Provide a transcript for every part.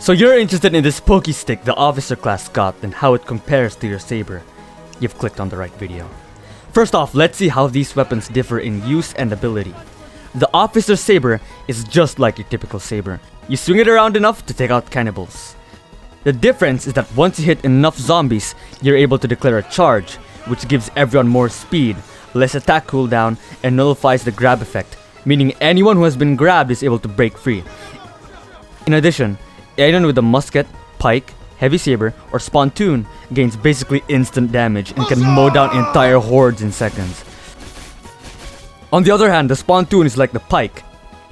So you're interested in this pokey stick the officer class got and how it compares to your saber. You've clicked on the right video. First off, let's see how these weapons differ in use and ability. The officer saber is just like your typical saber. You swing it around enough to take out cannibals. The difference is that once you hit enough zombies, you're able to declare a charge, which gives everyone more speed, less attack cooldown, and nullifies the grab effect, meaning anyone who has been grabbed is able to break free. In addition, anyone with a musket, pike, heavy saber, or spontoon gains basically instant damage and can mow down entire hordes in seconds. On the other hand, the spontoon is like the pike,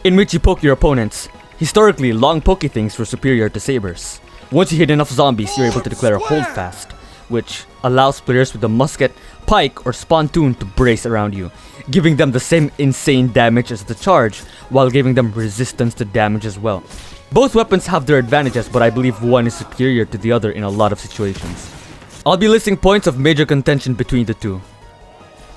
in which you poke your opponents. Historically, long pokey things were superior to sabers. Once you hit enough zombies, you're able to declare a holdfast, which allows players with a musket, pike, or spontoon to brace around you, giving them the same insane damage as the charge, while giving them resistance to damage as well. Both weapons have their advantages, but I believe one is superior to the other in a lot of situations. I'll be listing points of major contention between the two.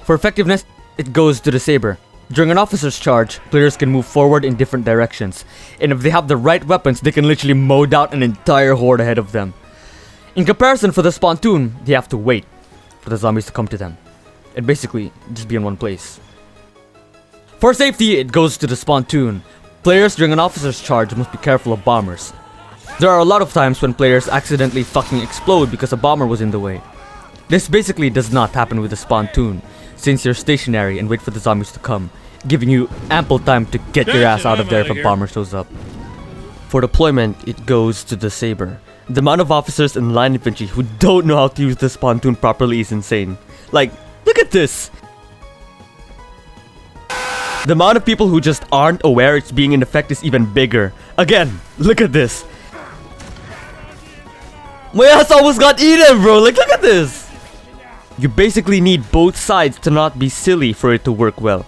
For effectiveness, it goes to the saber. During an officer's charge, players can move forward in different directions, and if they have the right weapons, they can literally mow down an entire horde ahead of them. In comparison, for the spontoon, they have to wait for the zombies to come to them, and basically just be in one place. For safety, it goes to the spontoon. Players during an officer's charge must be careful of bombers. There are a lot of times when players accidentally fucking explode because a bomber was in the way. This basically does not happen with the spontoon, since you're stationary and wait for the zombies to come, giving you ample time to get your ass out of there if a bomber shows up. For deployment, it goes to the saber. The amount of officers and line infantry who don't know how to use the spontoon properly is insane. Like, look at this! The amount of people who just aren't aware it's being in effect is even bigger. Again, look at this. My ass almost got eaten, bro! Like, look at this! You basically need both sides to not be silly for it to work well.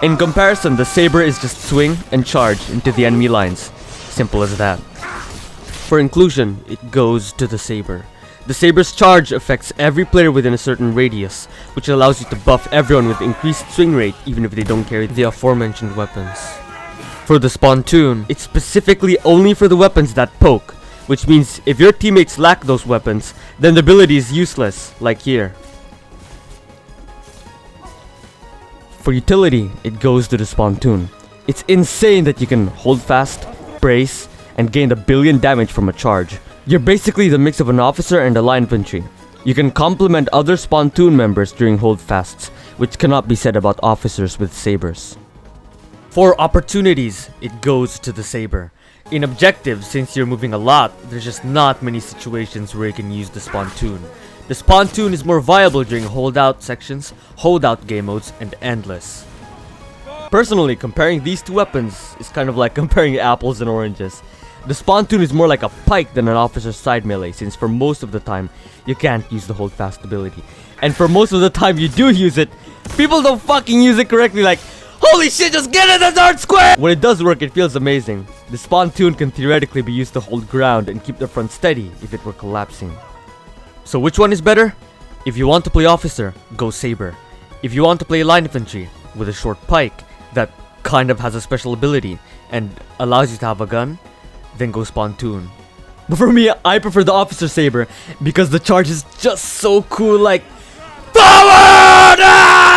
In comparison, the saber is just swing and charge into the enemy lines. Simple as that. For inclusion, it goes to the saber. The saber's charge affects every player within a certain radius, which allows you to buff everyone with increased swing rate even if they don't carry the aforementioned weapons. For the spontoon, it's specifically only for the weapons that poke, which means if your teammates lack those weapons, then the ability is useless, like here. For utility, it goes to the spontoon. It's insane that you can hold fast, brace, and gain 1 billion damage from a charge. You're basically the mix of an officer and a line infantry. You can complement other spontoon members during holdfasts, which cannot be said about officers with sabers. For opportunities, it goes to the saber. In objectives, since you're moving a lot, there's just not many situations where you can use the spontoon. The spontoon is more viable during holdout sections, holdout game modes, and endless. Personally, comparing these two weapons is kind of like comparing apples and oranges. The spontoon is more like a pike than an officer's side melee, since for most of the time, you can't use the holdfast ability. And for most of the time you do use it, people don't fucking use it correctly, like, holy shit, just get in the dark square! When it does work, it feels amazing. The spontoon can theoretically be used to hold ground and keep the front steady if it were collapsing. So which one is better? If you want to play officer, go saber. If you want to play line infantry with a short pike that kind of has a special ability and allows you to have a gun, then go spontoon. But for me, I prefer the officer saber because the charge is just so cool, like, forward!